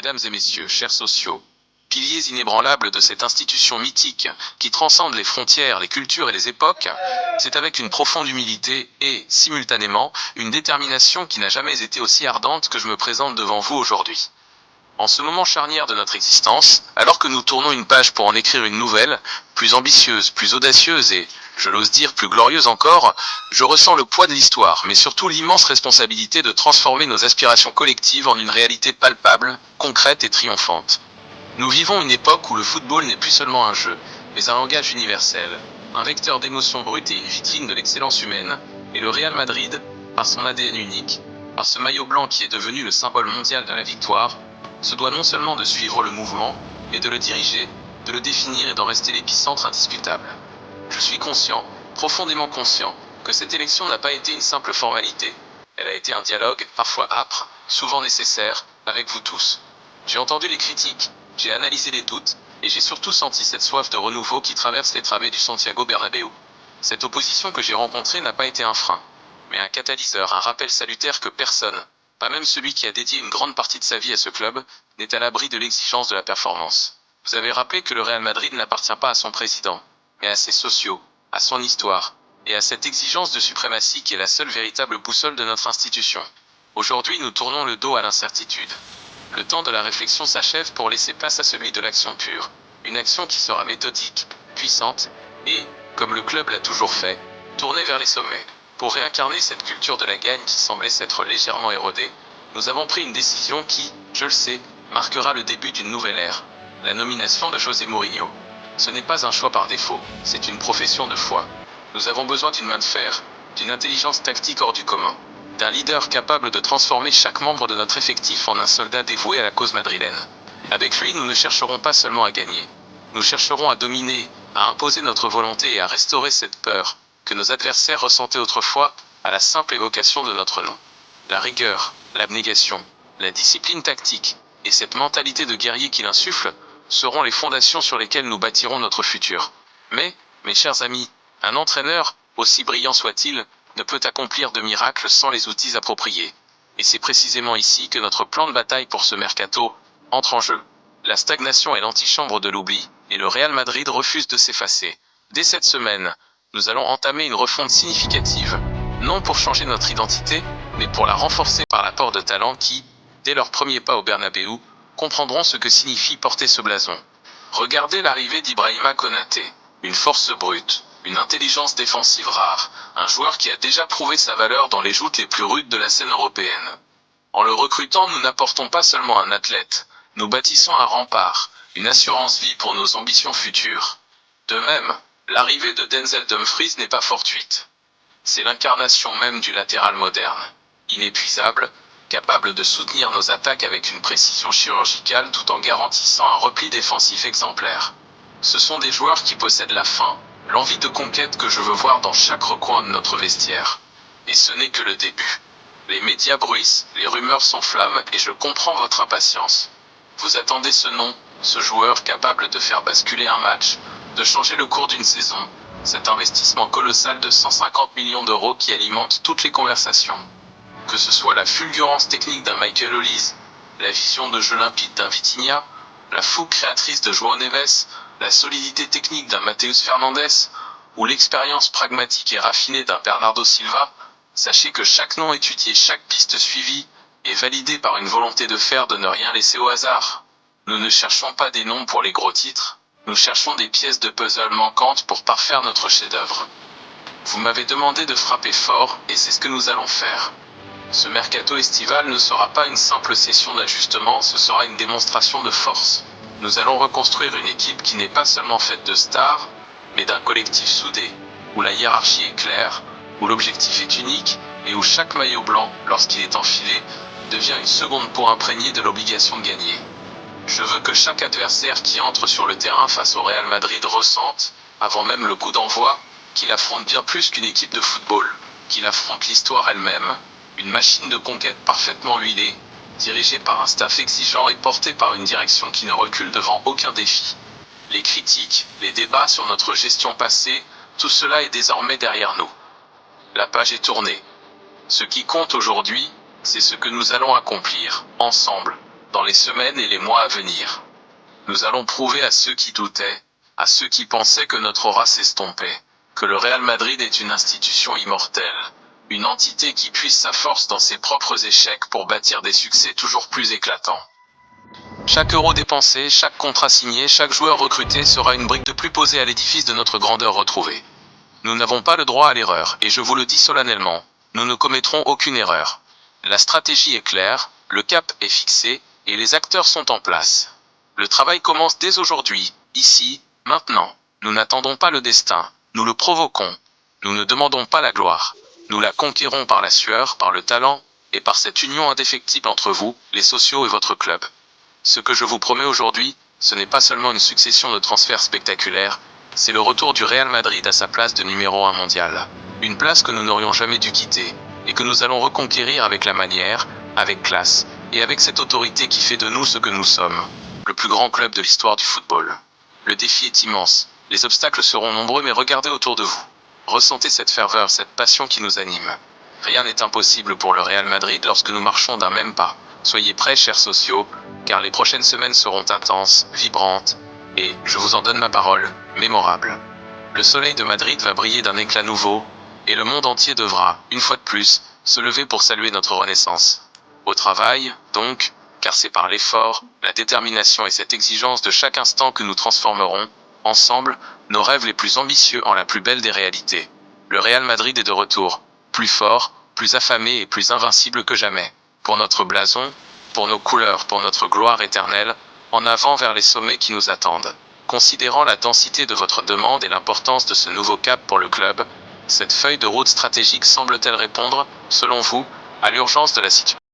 mesdames et messieurs, chers sociaux, piliers inébranlables de cette institution mythique, qui transcende les frontières, les cultures et les époques, c'est avec une profonde humilité et, simultanément, une détermination qui n'a jamais été aussi ardente que je me présente devant vous aujourd'hui. En ce moment charnière de notre existence, alors que nous tournons une page pour en écrire une nouvelle, plus ambitieuse, plus audacieuse et, je l'ose dire, plus glorieuse encore, je ressens le poids de l'histoire, mais surtout l'immense responsabilité de transformer nos aspirations collectives en une réalité palpable, concrète et triomphante. Nous vivons une époque où le football n'est plus seulement un jeu, mais un langage universel, un vecteur d'émotions brutes et une vitrine de l'excellence humaine, et le Real Madrid, par son ADN unique, par ce maillot blanc qui est devenu le symbole mondial de la victoire, se doit non seulement de suivre le mouvement, mais de le diriger, de le définir et d'en rester l'épicentre indiscutable. Je suis conscient, profondément conscient, que cette élection n'a pas été une simple formalité. Elle a été un dialogue, parfois âpre, souvent nécessaire, avec vous tous. J'ai entendu les critiques, j'ai analysé les doutes, et j'ai surtout senti cette soif de renouveau qui traverse les travées du Santiago Bernabéu. Cette opposition que j'ai rencontrée n'a pas été un frein, mais un catalyseur, un rappel salutaire que personne, pas même celui qui a dédié une grande partie de sa vie à ce club, n'est à l'abri de l'exigence de la performance. Vous avez rappelé que le Real Madrid n'appartient pas à son président, mais à ses sociaux, à son histoire, et à cette exigence de suprématie qui est la seule véritable boussole de notre institution. Aujourd'hui, nous tournons le dos à l'incertitude. Le temps de la réflexion s'achève pour laisser place à celui de l'action pure, une action qui sera méthodique, puissante, et, comme le club l'a toujours fait, tournée vers les sommets. Pour réincarner cette culture de la gagne qui semblait s'être légèrement érodée, nous avons pris une décision qui, je le sais, marquera le début d'une nouvelle ère, la nomination de José Mourinho. Ce n'est pas un choix par défaut, c'est une profession de foi. Nous avons besoin d'une main de fer, d'une intelligence tactique hors du commun, d'un leader capable de transformer chaque membre de notre effectif en un soldat dévoué à la cause madrilène. Avec lui, nous ne chercherons pas seulement à gagner, nous chercherons à dominer, à imposer notre volonté et à restaurer cette peur que nos adversaires ressentaient autrefois à la simple évocation de notre nom. La rigueur, l'abnégation, la discipline tactique et cette mentalité de guerrier qu'il insuffle seront les fondations sur lesquelles nous bâtirons notre futur. Mais, mes chers amis, un entraîneur, aussi brillant soit-il, ne peut accomplir de miracles sans les outils appropriés. Et c'est précisément ici que notre plan de bataille pour ce mercato entre en jeu. La stagnation est l'antichambre de l'oubli, et le Real Madrid refuse de s'effacer. Dès cette semaine, nous allons entamer une refonte significative, non pour changer notre identité, mais pour la renforcer par l'apport de talents qui, dès leur premier pas au Bernabéu, comprendront ce que signifie porter ce blason. Regardez l'arrivée d'Ibrahima Konaté, une force brute, une intelligence défensive rare, un joueur qui a déjà prouvé sa valeur dans les joutes les plus rudes de la scène européenne. En le recrutant, nous n'apportons pas seulement un athlète, nous bâtissons un rempart, une assurance vie pour nos ambitions futures. De même, l'arrivée de Denzel Dumfries n'est pas fortuite. C'est l'incarnation même du latéral moderne, inépuisable, capable de soutenir nos attaques avec une précision chirurgicale tout en garantissant un repli défensif exemplaire. Ce sont des joueurs qui possèdent la faim, l'envie de conquête que je veux voir dans chaque recoin de notre vestiaire. Et ce n'est que le début. Les médias bruissent, les rumeurs s'enflamment et je comprends votre impatience. Vous attendez ce nom, ce joueur capable de faire basculer un match, de changer le cours d'une saison, cet investissement colossal de 150 millions d'euros qui alimente toutes les conversations. Que ce soit la fulgurance technique d'un Michael Olise, la vision de jeu limpide d'un Vitinha, la fougue créatrice de João Neves, la solidité technique d'un Matheus Fernandes, ou l'expérience pragmatique et raffinée d'un Bernardo Silva, sachez que chaque nom étudié, chaque piste suivie, est validée par une volonté de faire de ne rien laisser au hasard. Nous ne cherchons pas des noms pour les gros titres, nous cherchons des pièces de puzzle manquantes pour parfaire notre chef-d'œuvre. Vous m'avez demandé de frapper fort, et c'est ce que nous allons faire. Ce mercato estival ne sera pas une simple session d'ajustement, ce sera une démonstration de force. Nous allons reconstruire une équipe qui n'est pas seulement faite de stars, mais d'un collectif soudé, où la hiérarchie est claire, où l'objectif est unique, et où chaque maillot blanc, lorsqu'il est enfilé, devient une seconde pour imprégner de l'obligation de gagner. Je veux que chaque adversaire qui entre sur le terrain face au Real Madrid ressente, avant même le coup d'envoi, qu'il affronte bien plus qu'une équipe de football, qu'il affronte l'histoire elle-même, une machine de conquête parfaitement huilée, dirigée par un staff exigeant et portée par une direction qui ne recule devant aucun défi. Les critiques, les débats sur notre gestion passée, tout cela est désormais derrière nous. La page est tournée. Ce qui compte aujourd'hui, c'est ce que nous allons accomplir, ensemble, dans les semaines et les mois à venir. Nous allons prouver à ceux qui doutaient, à ceux qui pensaient que notre aura s'estompait, que le Real Madrid est une institution immortelle, une entité qui puise sa force dans ses propres échecs pour bâtir des succès toujours plus éclatants. Chaque euro dépensé, chaque contrat signé, chaque joueur recruté sera une brique de plus posée à l'édifice de notre grandeur retrouvée. Nous n'avons pas le droit à l'erreur, et je vous le dis solennellement, nous ne commettrons aucune erreur. La stratégie est claire, le cap est fixé, et les acteurs sont en place. Le travail commence dès aujourd'hui, ici, maintenant. Nous n'attendons pas le destin, nous le provoquons. Nous ne demandons pas la gloire. Nous la conquérons par la sueur, par le talent, et par cette union indéfectible entre vous, les sociaux et votre club. Ce que je vous promets aujourd'hui, ce n'est pas seulement une succession de transferts spectaculaires, c'est le retour du Real Madrid à sa place de numéro 1 mondial. Une place que nous n'aurions jamais dû quitter, et que nous allons reconquérir avec la manière, avec classe, et avec cette autorité qui fait de nous ce que nous sommes, le plus grand club de l'histoire du football. Le défi est immense, les obstacles seront nombreux mais regardez autour de vous. Ressentez cette ferveur, cette passion qui nous anime. Rien n'est impossible pour le Real Madrid lorsque nous marchons d'un même pas. Soyez prêts, chers sociaux, car les prochaines semaines seront intenses, vibrantes, et, je vous en donne ma parole, mémorables. Le soleil de Madrid va briller d'un éclat nouveau, et le monde entier devra, une fois de plus, se lever pour saluer notre renaissance. Au travail, donc, car c'est par l'effort, la détermination et cette exigence de chaque instant que nous transformerons, ensemble, nos rêves les plus ambitieux en la plus belle des réalités. Le Real Madrid est de retour, plus fort, plus affamé et plus invincible que jamais. Pour notre blason, pour nos couleurs, pour notre gloire éternelle, en avant vers les sommets qui nous attendent. Considérant la densité de votre demande et l'importance de ce nouveau cap pour le club, cette feuille de route stratégique semble-t-elle répondre, selon vous, à l'urgence de la situation ?